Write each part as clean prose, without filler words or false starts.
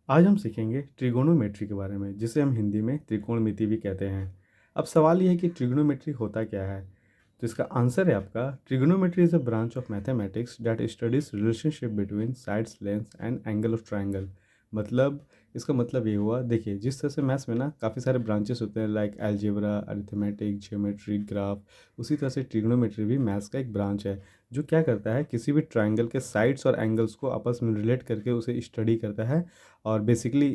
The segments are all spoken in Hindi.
आज हम सीखेंगे ट्रिगोनोमेट्री के बारे में, जिसे हम हिंदी में त्रिकोणमिति भी कहते हैं। अब सवाल ये है कि ट्रिगोनोमेट्री होता क्या है। तो इसका आंसर है आपका, trigonometry is a branch of mathematics that studies relationship between sides, lengths and angle of triangle. मतलब इसका मतलब ये हुआ, देखिए जिस तरह से मैथ्स में ना काफ़ी सारे ब्रांचेस होते हैं, like algebra, arithmetic, geometry, graph, उसी तरह से ट्रिग्नोमेट्री भी मैथ्स का एक ब्रांच है जो क्या करता है, किसी भी ट्राइंगल के साइड्स और एंगल्स को आपस में रिलेट करके उसे स्टडी करता है। और बेसिकली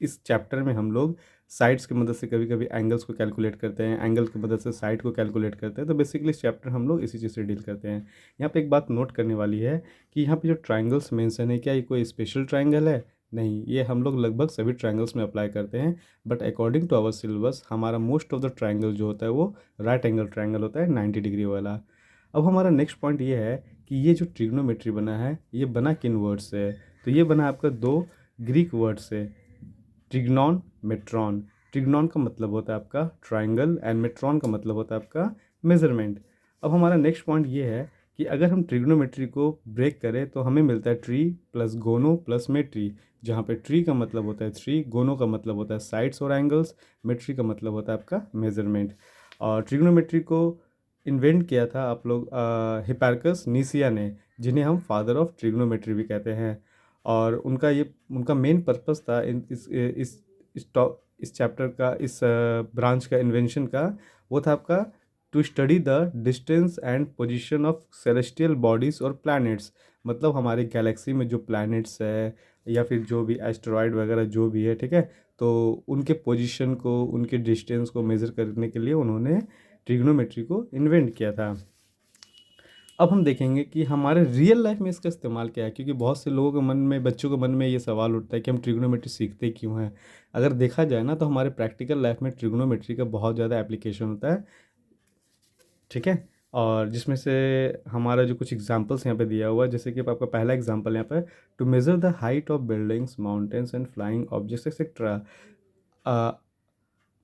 इस चैप्टर में हम लोग साइड्स की मदद से कभी कभी एंगल्स को कैलकुलेट करते हैं, एंगल की मदद से साइड को कैलकुलेट करते हैं। तो बेसिकली इस चैप्टर हम लोग इसी चीज़ से डील करते हैं। यहाँ पे एक बात नोट करने वाली है कि यहाँ पे जो ट्राइंगल्स मेंशन है, क्या ये कोई स्पेशल ट्राइंगल है? नहीं, ये हम लोग लगभग सभी ट्राइंगल्स में अप्लाई करते हैं। But according to our syllabus हमारा मोस्ट ऑफ द ट्राइंगल जो होता है वो राइट एंगल ट्राइंगल होता है, 90 डिग्री वाला। अब हमारा नेक्स्ट पॉइंट ये है कि ये जो ट्रिग्नोमेट्री बना है ये बना किन वर्ड से है। तो ये बना आपका दो ग्रीक वर्ड से, ट्रिग्नॉन, मेट्रॉन। ट्रिग्नॉन का मतलब होता है आपका ट्राइंगल एंड मेट्रॉन का मतलब होता है आपका मेजरमेंट। अब हमारा नेक्स्ट पॉइंट ये है कि अगर हम ट्रिग्नोमेट्री को ब्रेक करें तो हमें मिलता है ट्री प्लस गोनो प्लस मेट्री, जहाँ पे ट्री का मतलब होता है थ्री, गोनो का मतलब होता है साइड्स और एंगल्स, मेट्री का मतलब होता है आपका मेजरमेंट। और ट्रिग्नोमेट्री को इन्वेंट किया था आप लोग हिपार्कस नीसिया ने, जिन्हें हम फादर ऑफ ट्रिग्नोमेट्री भी कहते हैं। और उनका मेन पर्पस था इस चैप्टर का, इस ब्रांच का इन्वेंशन का, वो था आपका to study the distance and position of celestial bodies और प्लैनेट्स। मतलब हमारी गैलेक्सी में जो प्लैनेट्स है या फिर जो भी एस्टेरॉयड वगैरह जो भी है, ठीक है, तो उनके पोजीशन को, उनके डिस्टेंस को मेज़र करने के लिए उन्होंने ट्रिग्नोमेट्री को इन्वेंट किया था। अब हम देखेंगे कि हमारे रियल लाइफ में इसका इस्तेमाल क्या है, क्योंकि बहुत से लोगों के मन में, बच्चों के मन में ये सवाल उठता है कि हम ट्रिग्नोमेट्री सीखते क्यों हैं। अगर देखा जाए ना तो हमारे प्रैक्टिकल लाइफ में ट्रिग्नोमेट्री का बहुत ज़्यादा एप्लीकेशन होता है, ठीक है। और जिसमें से हमारा जो कुछ एग्जांपल्स यहाँ पे दिया हुआ है, जैसे कि आपका पहला एग्जांपल यहाँ पे, to measure the height of buildings, mountains and flying objects etcetera.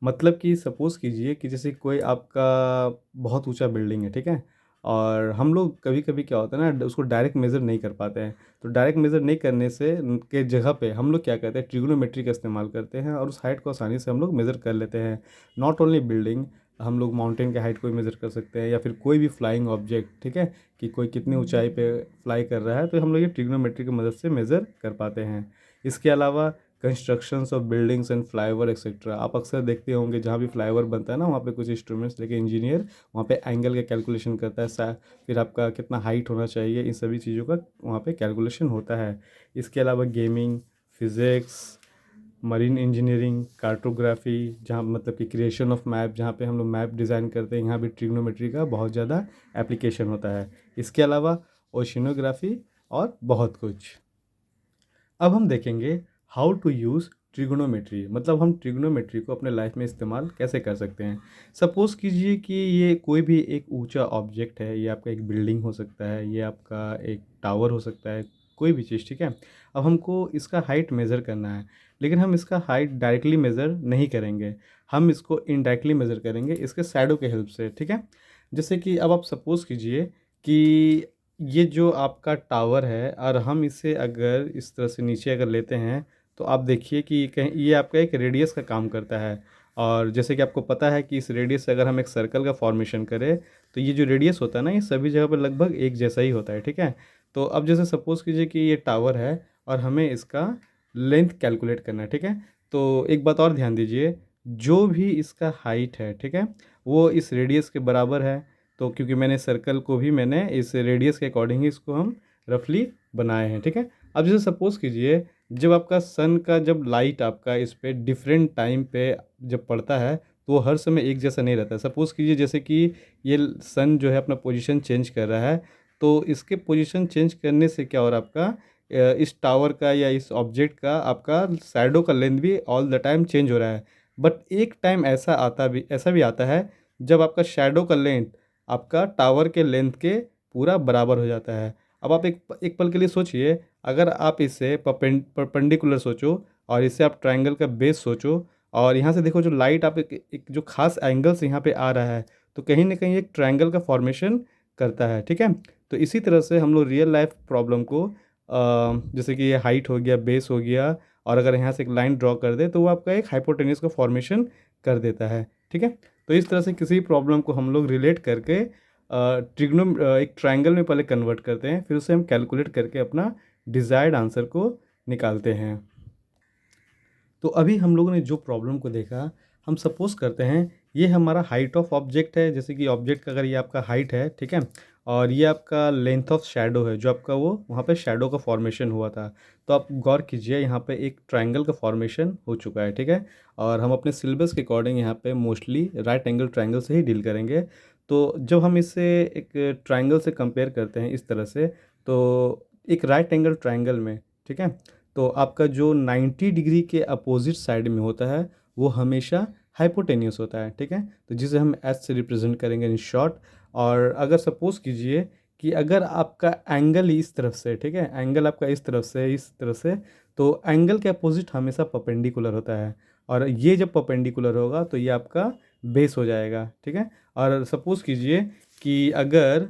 मतलब कि सपोज़ कीजिए कि जैसे कोई आपका बहुत ऊंचा बिल्डिंग है, ठीक है, और हम लोग कभी कभी क्या होता है ना, उसको डायरेक्ट मेज़र नहीं कर पाते हैं। तो डायरेक्ट मेज़र नहीं करने से के जगह पे हम लोग क्या करते हैं, ट्रिग्नोमेट्री का इस्तेमाल करते हैं और उस हाइट को आसानी से हम लोग मेज़र कर लेते हैं। नॉट ओनली बिल्डिंग, हम लोग माउंटेन के हाइट को भी मेज़र कर सकते हैं, या फिर कोई भी फ्लाइंग ऑब्जेक्ट, ठीक है, कि कोई कितनी ऊंचाई पे फ्लाई कर रहा है, तो हम लोग ये ट्रिग्नोमेट्री की मदद से मेज़र कर पाते हैं। इसके अलावा constructions of buildings and flyover etcetera, आप अक्सर देखते होंगे जहाँ भी फ्लाईओवर बनता है ना, वहाँ पे कुछ इंस्ट्रूमेंट्स लेके इंजीनियर वहाँ पे एंगल का कैलकुलेशन करता है, फिर आपका कितना हाइट होना चाहिए, इन सभी चीज़ों का वहाँ पे कैलकुलेशन होता है। इसके अलावा gaming, physics, marine engineering, cartography, जहाँ मतलब कि क्रिएशन ऑफ मैप, जहाँ पे हम लोग मैप डिज़ाइन करते हैं, यहाँ भी ट्रिग्नोमेट्री का बहुत ज़्यादा एप्लीकेशन होता है। इसके अलावा ओशिनोग्राफी और बहुत कुछ। अब हम देखेंगे हाउ टू यूज़ ट्रिग्नोमेट्री, मतलब हम ट्रिग्नोमेट्री को अपने लाइफ में इस्तेमाल कैसे कर सकते हैं। सपोज़ कीजिए कि ये कोई भी एक ऊंचा ऑब्जेक्ट है, ये आपका एक बिल्डिंग हो सकता है, ये आपका एक टावर हो सकता है, कोई भी चीज़, ठीक है। अब हमको इसका हाइट मेज़र करना है, लेकिन हम इसका हाइट डायरेक्टली मेज़र नहीं करेंगे, हम इसको इनडायरेक्टली मेज़र करेंगे इसके शैडो के हेल्प से, ठीक है। जैसे कि अब आप सपोज़ कीजिए कि ये जो आपका टावर है और हम इसे अगर इस तरह से नीचे अगर लेते हैं, तो आप देखिए कि कहीं ये आपका एक रेडियस का काम करता है। और जैसे कि आपको पता है कि इस रेडियस से अगर हम एक सर्कल का फॉर्मेशन करें, तो ये जो रेडियस होता है ना, ये सभी जगह पर लगभग एक जैसा ही होता है, ठीक है। तो अब जैसे सपोज़ कीजिए कि ये टावर है और हमें इसका लेंथ कैलकुलेट करना है, ठीक है। तो एक बात और ध्यान दीजिए, जो भी इसका हाइट है, ठीक है, वो इस रेडियस के बराबर है। तो क्योंकि मैंने सर्कल को भी मैंने इस रेडियस के अकॉर्डिंग ही इसको हम रफली बनाए हैं, ठीक है। अब जैसे सपोज़ कीजिए, जब आपका सन का जब लाइट आपका इस पे डिफरेंट टाइम पे जब पड़ता है, तो वो हर समय एक जैसा नहीं रहता है। सपोज़ कीजिए जैसे कि ये सन जो है अपना पोजीशन चेंज कर रहा है, तो इसके पोजीशन चेंज करने से क्या हो रहा है आपका, इस टावर का या इस ऑब्जेक्ट का आपका शैडो का लेंथ भी ऑल द टाइम चेंज हो रहा है। बट एक टाइम ऐसा भी आता है जब आपका शैडो का लेंथ आपका टावर के लेंथ के पूरा बराबर हो जाता है। अब आप एक पल के लिए सोचिए, अगर आप इसे परपेंडिकुलर सोचो और इसे आप ट्रायंगल का बेस सोचो, और यहाँ से देखो जो लाइट आप एक जो खास एंगल से यहाँ पे आ रहा है, तो कहीं ना कहीं एक ट्रायंगल का फॉर्मेशन करता है, ठीक है। तो इसी तरह से हम लोग रियल लाइफ प्रॉब्लम को जैसे कि ये हाइट हो गया, बेस हो गया, और अगर यहाँ से एक लाइन ड्रॉ कर दे तो वो आपका एक हाइपोटेन्यूज का फॉर्मेशन कर देता है, ठीक है। तो इस तरह से किसी प्रॉब्लम को हम लोग रिलेट करके एक ट्रायंगल में पहले कन्वर्ट करते हैं, फिर उसे हम कैलकुलेट करके अपना डिज़ायर्ड आंसर को निकालते हैं। तो अभी हम लोगों ने जो प्रॉब्लम को देखा, हम सपोज करते हैं ये हमारा हाइट ऑफ ऑब्जेक्ट है, जैसे कि ऑब्जेक्ट का अगर ये आपका हाइट है, ठीक है, और ये आपका लेंथ ऑफ शैडो है, जो आपका वो वहाँ पे शैडो का फॉर्मेशन हुआ था। तो आप गौर कीजिए यहाँ पे एक ट्रायंगल का फॉर्मेशन हो चुका है, ठीक है। और हम अपने सिलेबस के अकॉर्डिंग यहाँ पे मोस्टली राइट एंगल ट्रायंगल से ही डील करेंगे। तो जब हम इसे एक ट्रायंगल से कंपेयर करते हैं इस तरह से, तो एक राइट एंगल ट्रायंगल में, ठीक है, तो आपका जो 90 डिग्री के अपोजिट साइड में होता है वो हमेशा हाइपोटेन्यूस होता है, ठीक है। तो जिसे हम एस से रिप्रेजेंट करेंगे इन शॉर्ट। और अगर सपोज़ कीजिए कि अगर आपका एंगल इस तरफ से, ठीक है, एंगल आपका इस तरफ से, इस तरफ से, तो एंगल के अपोजिट हमेशा परपेंडिकुलर होता है। और ये जब परपेंडिकुलर होगा तो ये आपका बेस हो जाएगा, ठीक है। और सपोज़ कीजिए कि अगर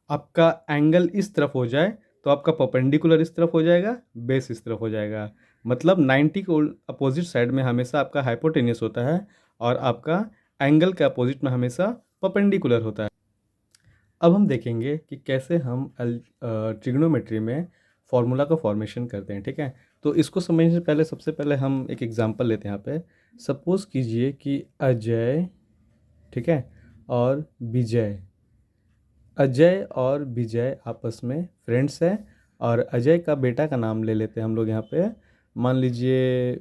आपका एंगल इस तरफ हो जाए तो आपका परपेंडिकुलर इस तरफ हो जाएगा, बेस इस तरफ हो जाएगा। मतलब 90 को अपोजिट साइड में हमेशा आपका हाइपोटेन्यूस होता है और आपका एंगल के अपोजिट में हमेशा परपेंडिकुलर होता है। अब हम देखेंगे कि कैसे हम ट्रिग्नोमेट्री में फॉर्मूला का फॉर्मेशन करते हैं, ठीक है। तो इसको समझने से पहले सबसे पहले हम एक एग्जांपल लेते हैं। यहाँ पे सपोज़ कीजिए कि अजय, ठीक है, और विजय, अजय और विजय आपस में फ्रेंड्स हैं। और अजय का बेटा का नाम ले लेते हैं हम लोग यहाँ पे, मान लीजिए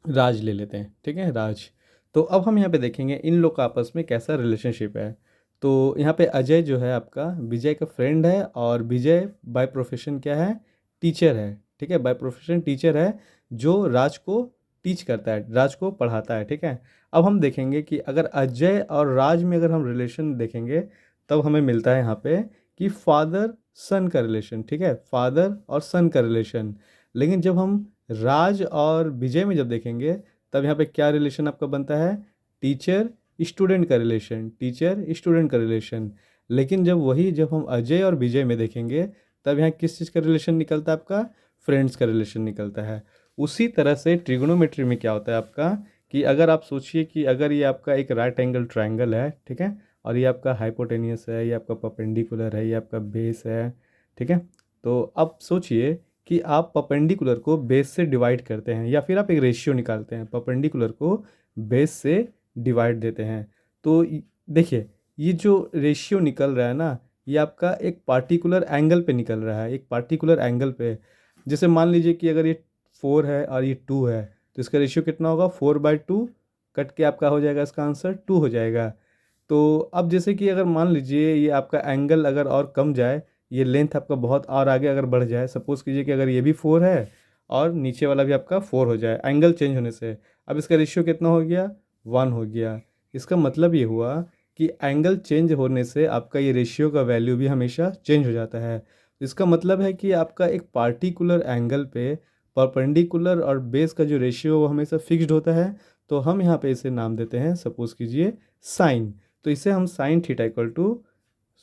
राज ले लेते हैं, ठीक है, राज। तो अब हम यहाँ पे देखेंगे इन लोग का आपस में कैसा रिलेशनशिप है। तो यहाँ पे अजय जो है आपका विजय का फ्रेंड है, और विजय बाय प्रोफेशन क्या है, टीचर है, ठीक है, बाय प्रोफेशन टीचर है, जो राज को टीच करता है, राज को पढ़ाता है, ठीक है। अब हम देखेंगे कि अगर अजय और राज में अगर हम रिलेशन देखेंगे तब हमें मिलता है यहाँ पे कि फादर सन का रिलेशन, ठीक है, फादर और सन का रिलेशन। लेकिन जब हम राज और विजय में जब देखेंगे तब यहाँ पे क्या रिलेशन आपका बनता है, टीचर स्टूडेंट का रिलेशन, टीचर स्टूडेंट का रिलेशन। लेकिन जब हम अजय और विजय में देखेंगे तब यहाँ किस चीज़ का रिलेशन निकलता है, आपका फ्रेंड्स का रिलेशन निकलता है। उसी तरह से ट्रिग्नोमेट्री में क्या होता है आपका, कि अगर आप सोचिए कि अगर ये आपका एक राइट एंगल ट्रायंगल है, ठीक है, और ये आपका हाइपोटेनियस है, ये आपका परपेंडिकुलर है, ये आपका बेस है, ठीक है। तो अब सोचिए कि आप परपेंडिकुलर को बेस से डिवाइड करते हैं, या फिर आप एक रेशियो निकालते हैं, परपेंडिकुलर को बेस से डिवाइड देते हैं। तो देखिए ये जो रेशियो निकल रहा है ना, ये आपका एक पार्टिकुलर एंगल पे निकल रहा है, एक पार्टिकुलर एंगल पे। जैसे मान लीजिए कि अगर ये 4 है और ये 2 है, तो इसका रेशियो कितना होगा, 4/2, कट के आपका हो जाएगा, इसका आंसर 2 हो जाएगा। तो अब जैसे कि अगर मान लीजिए ये आपका एंगल अगर और कम जाए, ये लेंथ आपका बहुत और आगे अगर बढ़ जाए, सपोज़ कीजिए कि अगर ये भी 4 है और नीचे वाला भी आपका 4 हो जाए एंगल चेंज होने से, अब इसका रेशियो कितना हो गया, 1 हो गया। इसका मतलब ये हुआ कि एंगल चेंज होने से आपका ये रेशियो का वैल्यू भी हमेशा चेंज हो जाता है। इसका मतलब है कि आपका एक पार्टिकुलर एंगल पे परपेंडिकुलर और बेस का जो रेशियो वो हमेशा फिक्स्ड होता है। तो हम यहाँ पे इसे नाम देते हैं, सपोज़ कीजिए साइन। तो इसे हम sine theta equal to,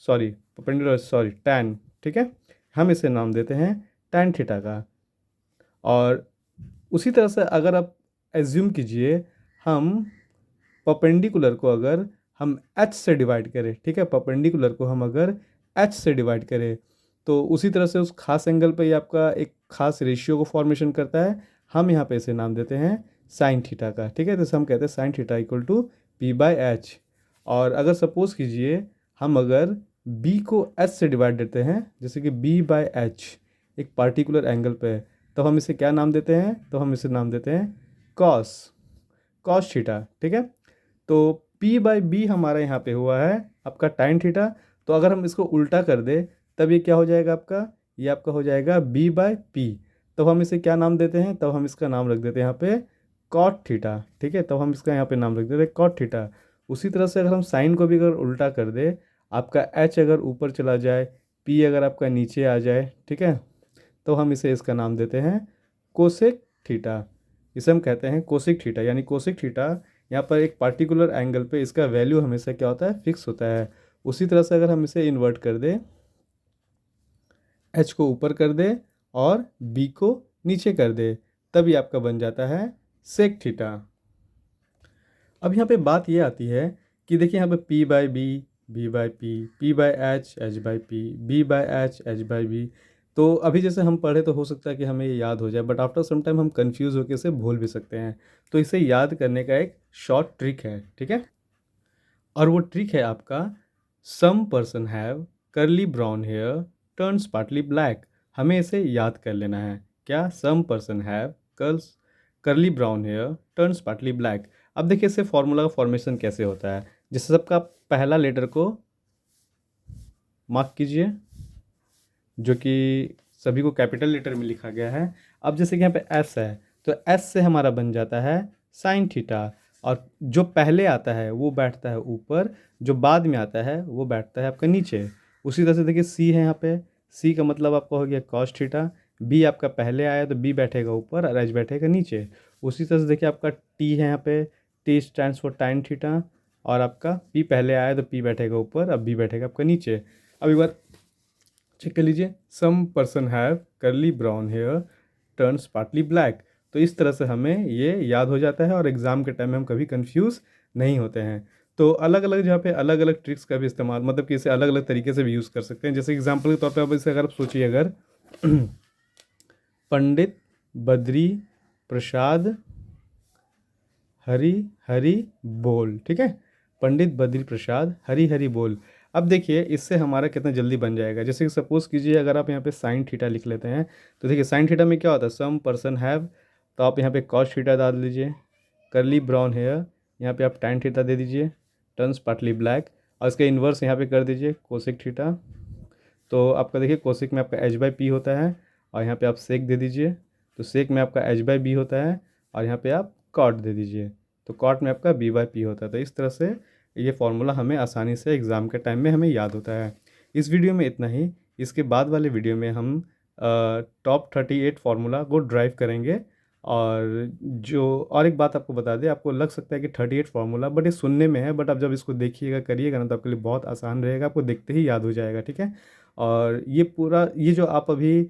sorry perpendicular, sorry tan, ठीक है, हम इसे नाम देते हैं टैन थीटा का। और उसी तरह से अगर आप एज्यूम कीजिए हम परपेंडिकुलर को अगर हम एच से डिवाइड करें, ठीक है, परपेंडिकुलर को हम अगर एच से डिवाइड करें, तो उसी तरह से उस खास एंगल पे ये आपका एक खास रेशियो को फॉर्मेशन करता है। हम यहाँ पे इसे नाम देते हैं साइन थीटा का, ठीक है। तो इसे हम कहते हैं sign theta equal to P/H। और अगर सपोज़ कीजिए हम अगर B को H से डिवाइड देते हैं, जैसे कि B/H एक पार्टिकुलर एंगल पे है, तो हम इसे क्या नाम देते हैं, तो हम इसे नाम देते हैं कॉस, कॉस थीटा, ठीक है। तो P/B हमारा यहाँ पे हुआ है आपका टाइन थीटा। तो अगर हम इसको उल्टा कर दे तब ये क्या हो जाएगा आपका, ये आपका हो जाएगा B/P। तब हम इसे क्या नाम देते हैं, तब हम इसका नाम रख देते हैं यहाँ पे कॉट थीटा, ठीक है। तब हम इसका यहाँ पे नाम रख देते हैं कॉट थीटा। उसी तरह से अगर हम साइन को भी अगर उल्टा कर दे, आपका H अगर ऊपर चला जाए, P अगर आपका नीचे आ जाए, ठीक है, तो हम इसे इसका नाम देते हैं कोसेक थीटा। इसे हम कहते हैं कोसेक थीटा, यानी कोसेक थीटा यहाँ पर एक पार्टिकुलर एंगल पे इसका वैल्यू हमेशा क्या होता है, फिक्स होता है। उसी तरह से अगर हम इसे इन्वर्ट कर दें, H को ऊपर कर दे और B को नीचे कर दे, तब ये आपका बन जाता है सेक थीटा। अब यहाँ पे बात ये आती है कि देखिए यहाँ पे P by B, B by P by H by P, B by H by B. तो अभी जैसे हम पढ़े तो हो सकता है कि हमें ये याद हो जाए, बट आफ्टर सम टाइम हम कंफ्यूज होकर इसे भूल भी सकते हैं। तो इसे याद करने का एक शॉर्ट ट्रिक है, ठीक है। और वो ट्रिक है आपका some person have curly brown hair turns partly black. हमें इसे याद कर लेना है। क्या? Some person have curls curly brown hair turns partly black. अब देखिए इससे फॉर्मूला का फॉर्मेशन कैसे होता है। जैसे सबका पहला लेटर को मार्क कीजिए, जो कि सभी को कैपिटल लेटर में लिखा गया है। अब जैसे कि यहाँ पे एस है, तो एस से हमारा बन जाता है साइन थीटा। और जो पहले आता है वो बैठता है ऊपर, जो बाद में आता है वो बैठता है आपका नीचे। उसी तरह से देखिए सी है यहाँ पे, सी का मतलब आपका हो गया कॉस थीटा। बी आपका पहले आया तो बी बैठेगा ऊपर और एच बैठेगा नीचे। उसी तरह से देखिए आपका टी है यहाँ पे, टी स्टैंड्स फॉर टाइन थीटा। और आपका पी पहले आया तो पी बैठेगा ऊपर, अब बी बैठेगा आपका नीचे। अब एक बार चेक कर लीजिए, some person have curly brown hair turns partly black. तो इस तरह से हमें ये याद हो जाता है और एग्ज़ाम के टाइम में हम कभी कंफ्यूज नहीं होते हैं। तो अलग अलग जगह पे अलग अलग ट्रिक्स का भी इस्तेमाल, मतलब कि इसे अलग अलग तरीके से भी यूज़ कर सकते हैं। जैसे एग्जाम्पल के तौर पे अब इसे अगर आप सोचिए, अगर पंडित बद्री प्रसाद हरी हरी बोल, ठीक है। पंडित बद्री प्रसाद हरी हरी बोल। अब देखिए इससे हमारा कितना जल्दी बन जाएगा। जैसे कि सपोज कीजिए अगर आप यहाँ पे साइन थीटा लिख लेते हैं, तो देखिए साइन थीटा में क्या होता है, सम पर्सन हैव, तो आप यहाँ पे कॉस थीटा डाल दीजिए। करली ब्राउन हेयर, यहाँ पे आप टैन थीटा दे दीजिए। टर्न्स पार्टली ब्लैक, और इसका इन्वर्स यहाँ पे कर दीजिए कोसेक थीटा। तो आपका देखिए कोसेक में आपका एच बाई पी होता है, और यहाँ पे आप सेक दे दीजिए, तो सेक में आपका एच बाई बी होता है, और यहाँ पे आप कॉट दे दीजिए, तो कॉट में आपका बी बाई पी होता है। तो इस तरह से ये फॉर्मूला हमें आसानी से एग्ज़ाम के टाइम में हमें याद होता है। इस वीडियो में इतना ही। इसके बाद वाले वीडियो में हम टॉप 38 फार्मूला को ड्राइव करेंगे। और जो और एक बात आपको बता दें, आपको लग सकता है कि 38 फार्मूला, बट ये सुनने में है, बट आप जब इसको देखिएगा करिएगा ना तो आपके लिए बहुत आसान रहेगा, आपको देखते ही याद हो जाएगा, ठीक है। और ये पूरा ये जो आप अभी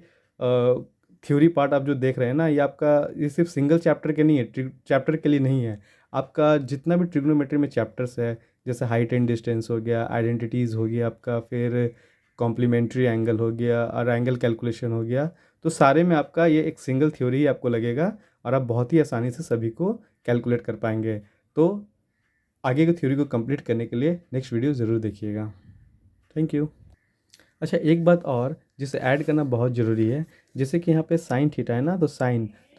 थ्योरी पार्ट आप जो देख रहे हैं ना, ये आपका ये सिर्फ सिंगल चैप्टर के नहीं है, चैप्टर के लिए नहीं है। आपका जितना भी ट्रिग्नोमेट्री में चैप्टर्स है, जैसे हाइट एंड डिस्टेंस हो गया, आइडेंटिटीज़ हो गया आपका, फिर कॉम्प्लीमेंट्री एंगल हो गया और एंगल कैलकुलेशन हो गया, तो सारे में आपका ये एक सिंगल थ्योरी ही आपको लगेगा और आप बहुत ही आसानी से सभी को कैलकुलेट कर पाएंगे। तो आगे की थ्योरी को कंप्लीट करने के लिए नेक्स्ट वीडियो ज़रूर देखिएगा। Thank you. अच्छा, एक बात और जिसे ऐड करना बहुत ज़रूरी है, जैसे कि यहाँ पे साइन थीटा है ना, तो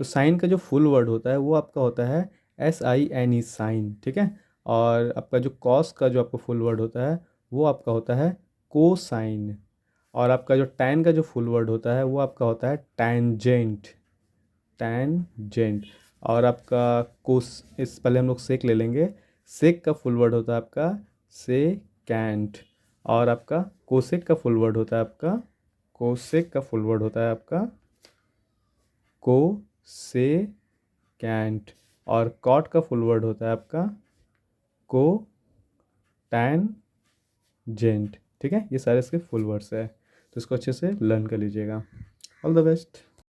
साइन का जो फुल वर्ड होता है वो आपका होता है SINE, साइन, ठीक है। और आपका जो कॉस का जो आपका फुल वर्ड होता है वो आपका होता है कोसाइन। और आपका जो टैन का जो फुल वर्ड होता है वो आपका होता है टैनजेंट, टैनजेंट। और आपका कोस, इस पहले हम लोग सेक ले लेंगे। सेक का फुल वर्ड होता है आपका सेकैंट। और आपका कोसेक का फुल वर्ड होता है आपका कोसेक का फुल वर्ड होता है आपका कोसेकैंट। और कॉट का फुल वर्ड होता है आपका को टैनजेंट, ठीक है। ये सारे इसके फुल वर्ड्स है, तो इसको अच्छे से लर्न कर लीजिएगा। All the best.